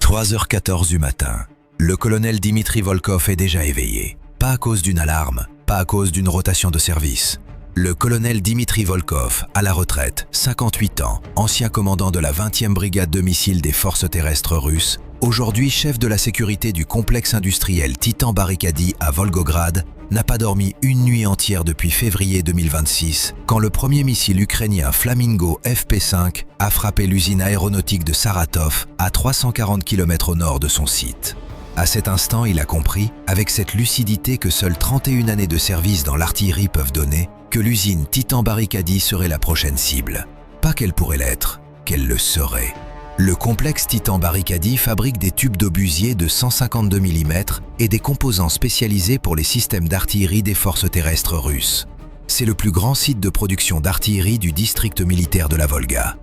3h14 du matin. Le colonel Dimitri Volkov est déjà éveillé. Pas à cause d'une alarme, pas à cause d'une rotation de service. Le colonel Dimitri Volkov, à la retraite, 58 ans, ancien commandant de la 20e brigade de missiles des forces terrestres russes, aujourd'hui chef de la sécurité du complexe industriel Titan Barikadi à Volgograd, n'a pas dormi une nuit entière depuis février 2026, quand le premier missile ukrainien Flamingo FP5 a frappé l'usine aéronautique de Saratov, à 340 km au nord de son site. À cet instant, il a compris, avec cette lucidité que seules 31 années de service dans l'artillerie peuvent donner, que l'usine Titan Barikadi serait la prochaine cible. Pas qu'elle pourrait l'être, qu'elle le serait. Le complexe Titan Barikadi fabrique des tubes d'obusier de 152 mm et des composants spécialisés pour les systèmes d'artillerie des forces terrestres russes. C'est le plus grand site de production d'artillerie du district militaire de la Volga.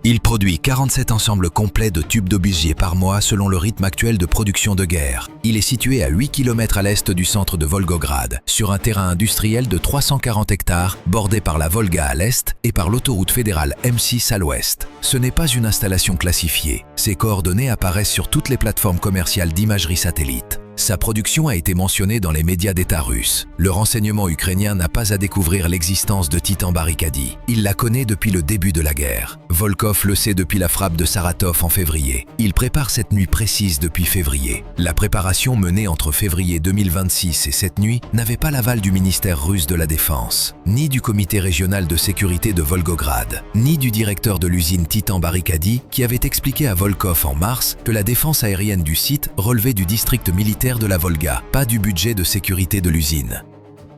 Il produit 47 ensembles complets de tubes d'obusier par mois selon le rythme actuel de production de guerre. Il est situé à 8 km à l'est du centre de Volgograd, sur un terrain industriel de 340 hectares, bordé par la Volga à l'est et par l'autoroute fédérale M6 à l'ouest. Ce n'est pas une installation classifiée. Ses coordonnées apparaissent sur toutes les plateformes commerciales d'imagerie satellite. Sa production a été mentionnée dans les médias d'État russes. Le renseignement ukrainien n'a pas à découvrir l'existence de Titan Barikadi. Il la connaît depuis le début de la guerre. Volkov le sait depuis la frappe de Saratov en février. Il prépare cette nuit précise depuis février. La préparation menée entre février 2026 et cette nuit n'avait pas l'aval du ministère russe de la Défense, ni du comité régional de sécurité de Volgograd, ni du directeur de l'usine Titan Barikadi qui avait expliqué à Volkov en mars que la défense aérienne du site relevait du district militaire de la Volga, pas du budget de sécurité de l'usine.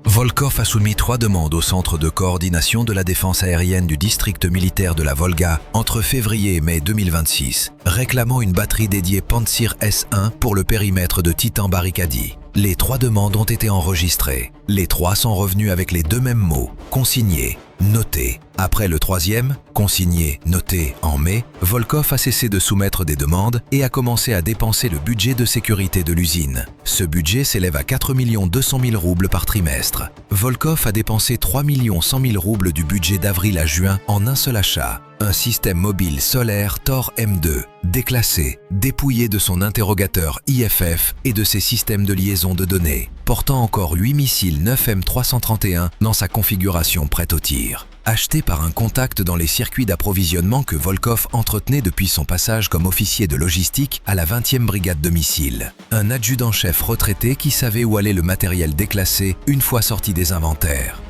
Volkov a soumis 3 demandes au Centre de coordination de la défense aérienne du district militaire de la Volga entre février et mai 2026, réclamant une batterie dédiée Pantsir S1 pour le périmètre de Titan Barikadi. Les 3 demandes ont été enregistrées. Les 3 sont revenus avec les 2 mêmes mots, consigné, noté. Après le 3e, consigné, noté en mai, Volkov a cessé de soumettre des demandes et a commencé à dépenser le budget de sécurité de l'usine. Ce budget s'élève à 4 200 000 roubles par trimestre. Volkov a dépensé 3 100 000 roubles du budget d'avril à juin en un seul achat. Un système mobile solaire Tor M2, déclassé, dépouillé de son interrogateur IFF et de ses systèmes de liaison de données, portant encore 8 missiles 9M331 dans sa configuration prête au tir. Acheté par un contact dans les circuits d'approvisionnement que Volkov entretenait depuis son passage comme officier de logistique à la 20e brigade de missiles. Un adjudant-chef retraité qui savait où allait le matériel déclassé une fois sorti des inventaires.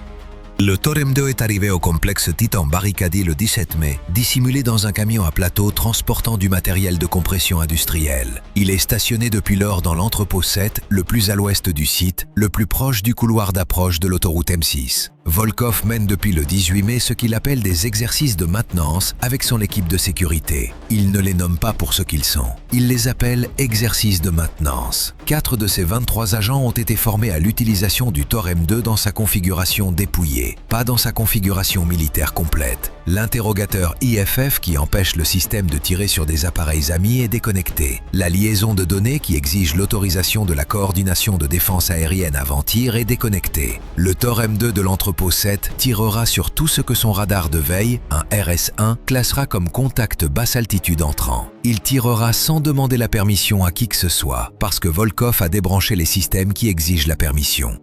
Le Tor M2 est arrivé au complexe Titan Barikadi le 17 mai, dissimulé dans un camion à plateau transportant du matériel de compression industrielle. Il est stationné depuis lors dans l'entrepôt 7, le plus à l'ouest du site, le plus proche du couloir d'approche de l'autoroute M6. Volkov mène depuis le 18 mai ce qu'il appelle des exercices de maintenance avec son équipe de sécurité. Il ne les nomme pas pour ce qu'ils sont. Il les appelle exercices de maintenance. 4 de ses 23 agents ont été formés à l'utilisation du Tor M2 dans sa configuration dépouillée, pas dans sa configuration militaire complète. L'interrogateur IFF qui empêche le système de tirer sur des appareils amis est déconnecté. La liaison de données qui exige l'autorisation de la coordination de défense aérienne avant tir est déconnectée. Le Tor M2 de l'entrepôt 7 tirera sur tout ce que son radar de veille, un RS1, classera comme contact basse altitude entrant. Il tirera sans demander la permission à qui que ce soit, parce que Volkov a débranché les systèmes qui exigent la permission.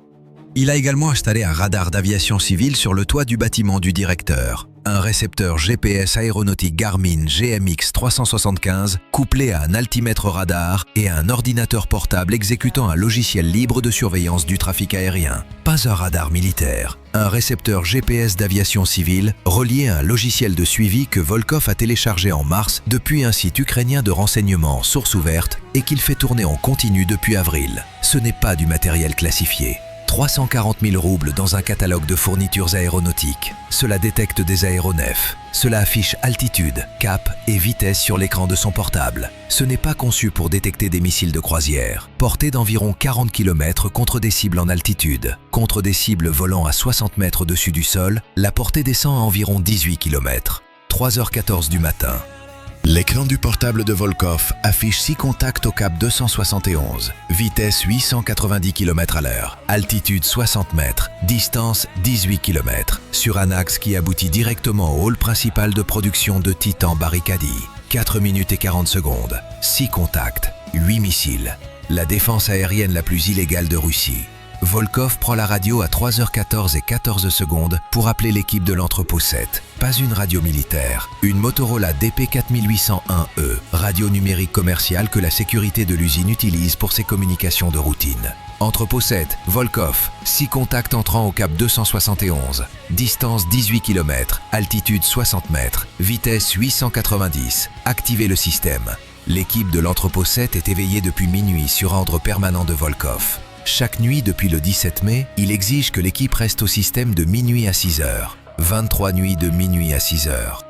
Il a également installé un radar d'aviation civile sur le toit du bâtiment du directeur. Un récepteur GPS aéronautique Garmin GMX 375 couplé à un altimètre radar et à un ordinateur portable exécutant un logiciel libre de surveillance du trafic aérien. Pas un radar militaire, un récepteur GPS d'aviation civile relié à un logiciel de suivi que Volkov a téléchargé en mars depuis un site ukrainien de renseignement source ouverte et qu'il fait tourner en continu depuis avril. Ce n'est pas du matériel classifié. 340 000 roubles dans un catalogue de fournitures aéronautiques. Cela détecte des aéronefs. Cela affiche altitude, cap et vitesse sur l'écran de son portable. Ce n'est pas conçu pour détecter des missiles de croisière. Portée d'environ 40 km contre des cibles en altitude. Contre des cibles volant à 60 mètres au-dessus du sol, la portée descend à environ 18 km. 3h14 du matin. L'écran du portable de Volkov affiche 6 contacts au cap 271, vitesse 890 km/h, altitude 60 mètres, distance 18 km, sur un axe qui aboutit directement au hall principal de production de Titan Barikadi. 4 minutes et 40 secondes. 6 contacts, 8 missiles. La défense aérienne la plus illégale de Russie. Volkov prend la radio à 3h14 et 14 secondes pour appeler l'équipe de l'entrepôt 7. Pas une radio militaire, une Motorola DP4801E, radio numérique commerciale que la sécurité de l'usine utilise pour ses communications de routine. Entrepôt 7, Volkov, 6 contacts entrant au cap 271, distance 18 km, altitude 60 mètres, vitesse 890, activez le système. L'équipe de l'entrepôt 7 est éveillée depuis minuit sur ordre permanent de Volkov. Chaque nuit depuis le 17 mai, il exige que l'équipe reste au système de minuit à 6 heures. 23 nuits de minuit à 6 heures.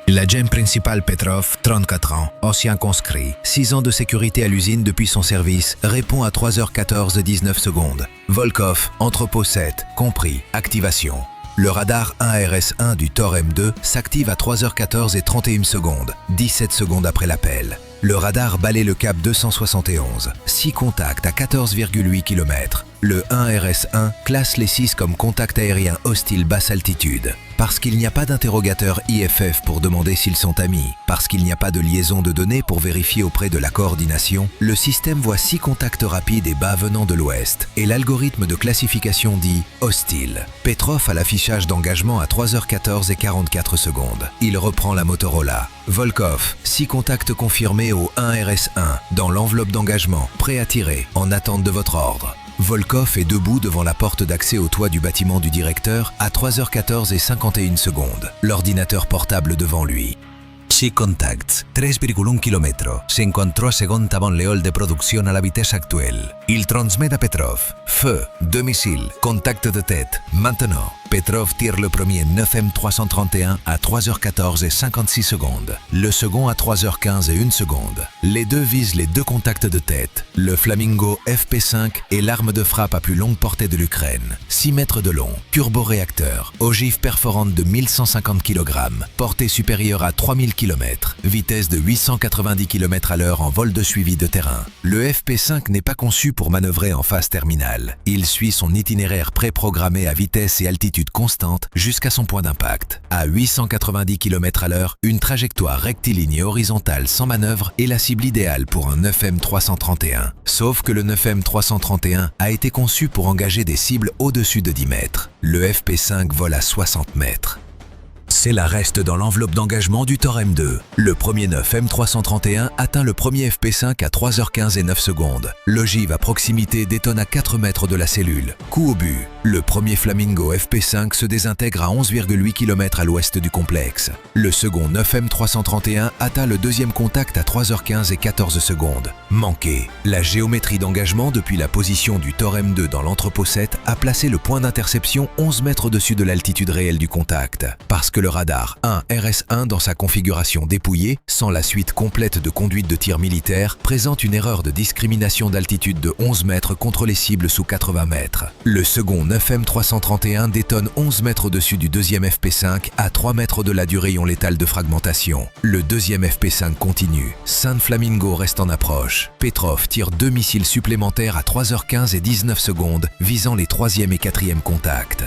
L'agent principal Petrov, 34 ans, ancien conscrit, 6 ans de sécurité à l'usine depuis son service, répond à 3h14 19 secondes. Volkov, entrepôt 7, compris, activation. Le radar 1RS1 du Tor M2 s'active à 3h14 et 31 secondes, 17 secondes après l'appel. Le radar balaie le cap 271, 6 contacts à 14,8 km. Le 1RS1 classe les 6 comme contacts aériens hostiles basse altitude. Parce qu'il n'y a pas d'interrogateur IFF pour demander s'ils sont amis, parce qu'il n'y a pas de liaison de données pour vérifier auprès de la coordination, le système voit 6 contacts rapides et bas venant de l'ouest, et l'algorithme de classification dit « hostile ». Petrov a l'affichage d'engagement à 3h14 et 44 secondes. Il reprend la Motorola. Volkov, 6 contacts confirmés au 1RS1, dans l'enveloppe d'engagement, prêt à tirer, en attente de votre ordre. Volkov est debout devant la porte d'accès au toit du bâtiment du directeur à 3h14 et 51 secondes, l'ordinateur portable devant lui. 6 contacts, 3,1 km. Se encontró segunda bon leol de producción a la vitesse actuelle. Il transmet à Petrov. Feu, 2 missiles, contact de tête, maintenant. Petrov tire le premier 9M331 à 3h14 et 56 secondes, le second à 3h15 et 1 seconde. Les deux visent les 2 contacts de tête, le Flamingo FP5 et l'arme de frappe à plus longue portée de l'Ukraine, 6 mètres de long, turboréacteur, ogive perforante de 1150 kg, portée supérieure à 3000 km, vitesse de 890 km à l'heure en vol de suivi de terrain. Le FP5 n'est pas conçu pour manœuvrer en phase terminale. Il suit son itinéraire préprogrammé à vitesse et altitude constante jusqu'à son point d'impact. À 890 km à l'heure, une trajectoire rectiligne et horizontale sans manœuvre est la cible idéale pour un 9M331. Sauf que le 9M331 a été conçu pour engager des cibles au-dessus de 10 mètres. Le FP5 vole à 60 mètres. C'est la reste dans l'enveloppe d'engagement du Tor M2. Le premier 9M331 atteint le premier FP5 à 3h15 et 9 secondes. L'ogive à proximité détonne à 4 mètres de la cellule. Coup au but. Le premier Flamingo FP5 se désintègre à 11,8 km à l'ouest du complexe. Le second 9M331 atteint le deuxième contact à 3h15 et 14 secondes. Manqué. La géométrie d'engagement depuis la position du Tor M2 dans l'entrepôt 7 a placé le point d'interception 11 mètres au-dessus de l'altitude réelle du contact. Parce que le radar 1RS1 dans sa configuration dépouillée, sans la suite complète de conduite de tir militaire, présente une erreur de discrimination d'altitude de 11 mètres contre les cibles sous 80 mètres. Le second 9M331 détonne 11 mètres au-dessus du deuxième FP5 à 3 mètres au-delà du rayon létal de fragmentation. Le deuxième FP5 continue. Saint Flamingo reste en approche. Petrov tire 2 missiles supplémentaires à 3h15 et 19 secondes, visant les 3e et 4e contacts.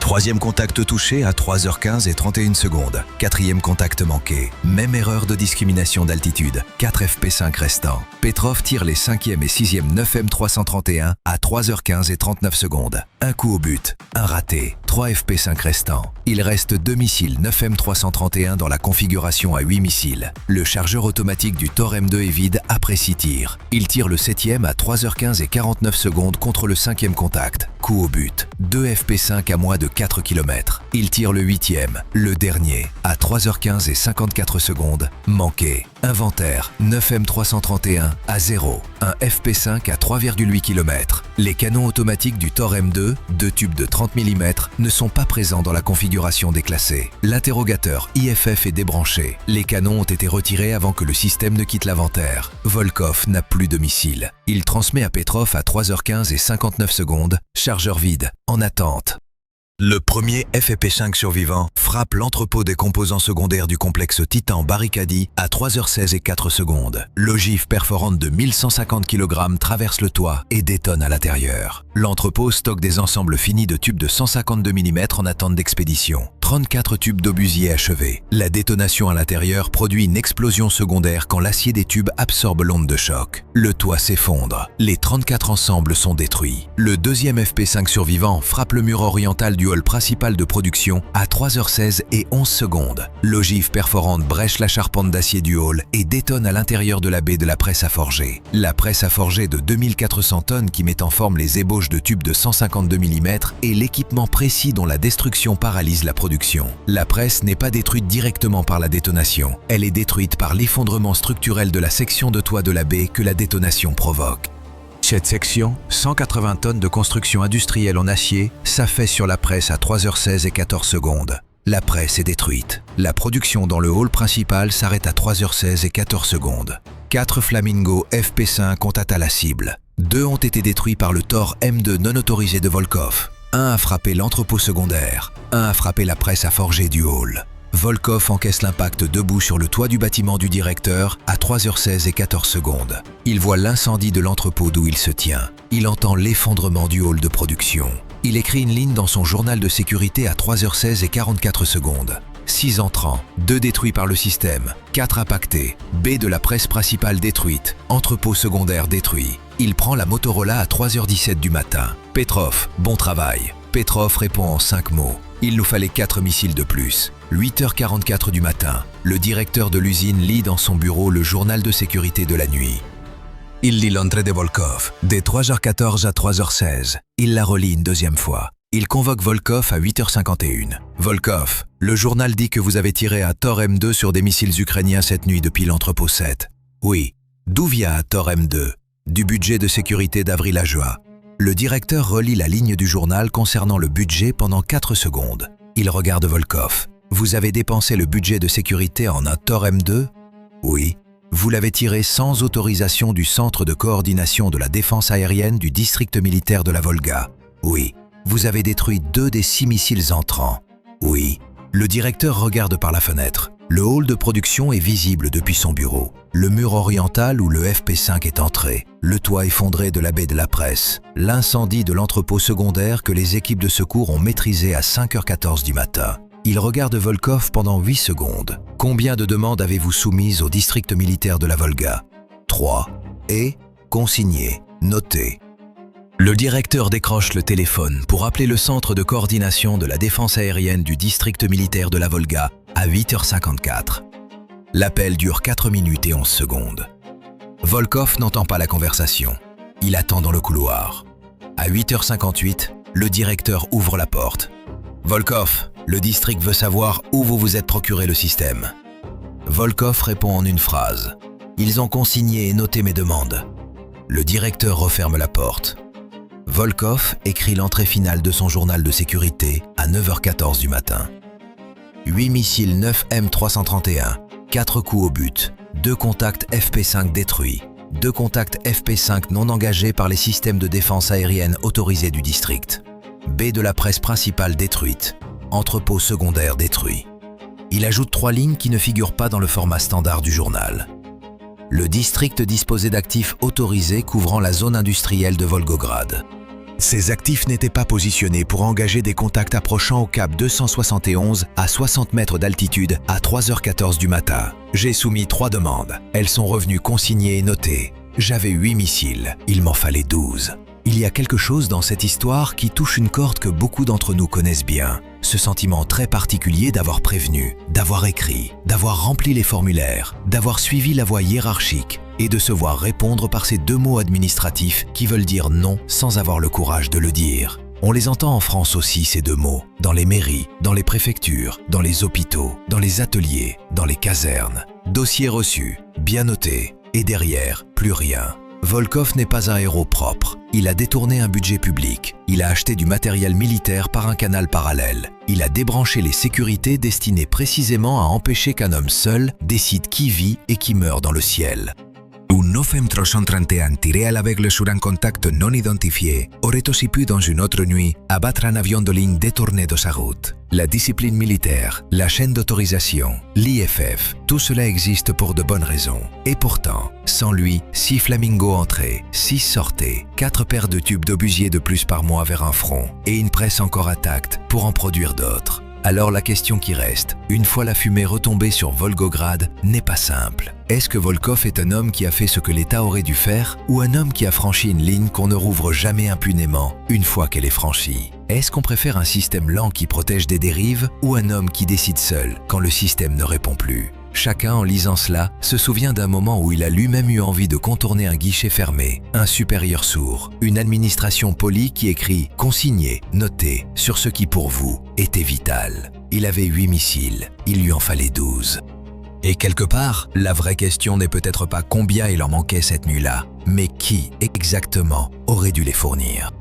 Troisième contact touché à 3h15 et 31 secondes. Quatrième contact manqué. Même erreur de discrimination d'altitude. 4 FP5 restants. Petrov tire les 5e et 6e 9M331 à 3h15 et 39 secondes. Un coup au but. Un raté. 3 FP5 restants. Il reste 2 missiles 9M331 dans la configuration à 8 missiles. Le chargeur automatique du Tor M2 est vide après 6 tirs. Il tire le 7e à 3h15 et 49 secondes contre le 5e contact. Coup au but. 2 FP5 à moins de 4 km. Il tire le 8e, le dernier, à 3h15 et 54 secondes. Manqué. Inventaire 9M331 à 0. Un FP5 à 3,8 km. Les canons automatiques du Tor M2, 2 tubes de 30 mm, ne sont pas présents dans la configuration déclassée. L'interrogateur IFF est débranché. Les canons ont été retirés avant que le système ne quitte l'inventaire. Volkov n'a plus de missiles. Il transmet à Petrov à 3h15 et 59 secondes. Chargeur vide, en attente. Le premier FP5 survivant frappe l'entrepôt des composants secondaires du complexe Titan Barricadi à 3h16 et 4 secondes. L'ogive perforante de 1150 kg traverse le toit et détonne à l'intérieur. L'entrepôt stocke des ensembles finis de tubes de 152 mm en attente d'expédition. 34 tubes d'obusier achevés. La détonation à l'intérieur produit une explosion secondaire quand l'acier des tubes absorbe l'onde de choc. Le toit s'effondre. Les 34 ensembles sont détruits. Le deuxième FP5 survivant frappe le mur oriental du hall principal de production à 3h16 et 11 secondes. L'ogive perforante brèche la charpente d'acier du hall et détonne à l'intérieur de la baie de la presse à forger. La presse à forger de 2400 tonnes qui met en forme les ébauches de tubes de 152 mm est l'équipement précis dont la destruction paralyse la production. La presse n'est pas détruite directement par la détonation. Elle est détruite par l'effondrement structurel de la section de toit de la baie que la détonation provoque. Cette section, 180 tonnes de construction industrielle en acier, s'affaisse sur la presse à 3h16 et 14 secondes. La presse est détruite. La production dans le hall principal s'arrête à 3h16 et 14 secondes. 4 Flamingo FP5 ont atteint la cible. 2 ont été détruits par le Tor M2 non autorisé de Volkov. 1 a frappé l'entrepôt secondaire. 1 a frappé la presse à forger du hall. Volkov encaisse l'impact debout sur le toit du bâtiment du directeur à 3h16 et 14 secondes. Il voit l'incendie de l'entrepôt d'où il se tient. Il entend l'effondrement du hall de production. Il écrit une ligne dans son journal de sécurité à 3h16 et 44 secondes. 6 entrants, 2 détruits par le système, 4 impactés, baie de la presse principale détruite, entrepôt secondaire détruit. Il prend la Motorola à 3h17 du matin. Petrov, bon travail. Petrov répond en 5 mots. Il nous fallait 4 missiles de plus. 8h44 du matin. Le directeur de l'usine lit dans son bureau le journal de sécurité de la nuit. Il lit l'entrée de Volkov, de 3h14 à 3h16. Il la relit une deuxième fois. Il convoque Volkov à 8h51. Volkov, le journal dit que vous avez tiré à Tor M2 sur des missiles ukrainiens cette nuit depuis l'entrepôt 7. Oui. D'où vient à Tor M2? Du budget de sécurité d'avril à juin. Le directeur relit la ligne du journal concernant le budget pendant 4 secondes. Il regarde Volkov. Vous avez dépensé le budget de sécurité en un Tor M2? Oui. Vous l'avez tiré sans autorisation du Centre de coordination de la défense aérienne du district militaire de la Volga? Oui. Vous avez détruit 2 des 6 missiles entrants? Oui. Le directeur regarde par la fenêtre. Le hall de production est visible depuis son bureau. Le mur oriental où le FP5 est entré. Le toit effondré de la baie de la presse. L'incendie de l'entrepôt secondaire que les équipes de secours ont maîtrisé à 5h14 du matin. Il regarde Volkov pendant 8 secondes. Combien de demandes avez-vous soumises au district militaire de la Volga? 3. Et consigné, noté. Le directeur décroche le téléphone pour appeler le centre de coordination de la défense aérienne du district militaire de la Volga à 8h54. L'appel dure 4 minutes et 11 secondes. Volkov n'entend pas la conversation. Il attend dans le couloir. À 8h58, le directeur ouvre la porte. Volkov, le district veut savoir où vous vous êtes procuré le système. Volkov répond en une phrase. Ils ont consigné et noté mes demandes. Le directeur referme la porte. Volkov écrit l'entrée finale de son journal de sécurité à 9h14 du matin. 8 missiles 9 M331, 4 coups au but, 2 contacts FP5 détruits, 2 contacts FP5 non engagés par les systèmes de défense aérienne autorisés du district. Baie de la presse principale détruite, entrepôt secondaire détruit. Il ajoute 3 lignes qui ne figurent pas dans le format standard du journal. Le district disposait d'actifs autorisés couvrant la zone industrielle de Volgograd. Ces actifs n'étaient pas positionnés pour engager des contacts approchant au cap 271 à 60 mètres d'altitude à 3h14 du matin. J'ai soumis 3 demandes. Elles sont revenues consignées et notées. J'avais 8 missiles, il m'en fallait 12. Il y a quelque chose dans cette histoire qui touche une corde que beaucoup d'entre nous connaissent bien. Ce sentiment très particulier d'avoir prévenu, d'avoir écrit, d'avoir rempli les formulaires, d'avoir suivi la voie hiérarchique et de se voir répondre par ces 2 mots administratifs qui veulent dire non sans avoir le courage de le dire. On les entend en France aussi, ces 2 mots, dans les mairies, dans les préfectures, dans les hôpitaux, dans les ateliers, dans les casernes. Dossier reçu, bien noté, et derrière, plus rien. Volkov n'est pas un héros propre. Il a détourné un budget public. Il a acheté du matériel militaire par un canal parallèle. Il a débranché les sécurités destinées précisément à empêcher qu'un homme seul décide qui vit et qui meurt dans le ciel. Un 9 M331 tiré à l'aveugle sur un contact non identifié aurait aussi pu, dans une autre nuit, abattre un avion de ligne détourné de sa route. La discipline militaire, la chaîne d'autorisation, l'IFF, tout cela existe pour de bonnes raisons. Et pourtant, sans lui, 6 Flamingo entraient, 6 sortaient, 4 paires de tubes d'obusier de plus par mois vers un front, et une presse encore intacte pour en produire d'autres. Alors la question qui reste, une fois la fumée retombée sur Volgograd, n'est pas simple. Est-ce que Volkov est un homme qui a fait ce que l'État aurait dû faire ou un homme qui a franchi une ligne qu'on ne rouvre jamais impunément une fois qu'elle est franchie? Est-ce qu'on préfère un système lent qui protège des dérives ou un homme qui décide seul quand le système ne répond plus? Chacun, en lisant cela, se souvient d'un moment où il a lui-même eu envie de contourner un guichet fermé, un supérieur sourd, une administration polie qui écrit « Consignez, notez » sur ce qui pour vous était vital. Il avait 8 missiles, il lui en fallait 12. Et quelque part, la vraie question n'est peut-être pas combien il en manquait cette nuit-là, mais qui exactement aurait dû les fournir.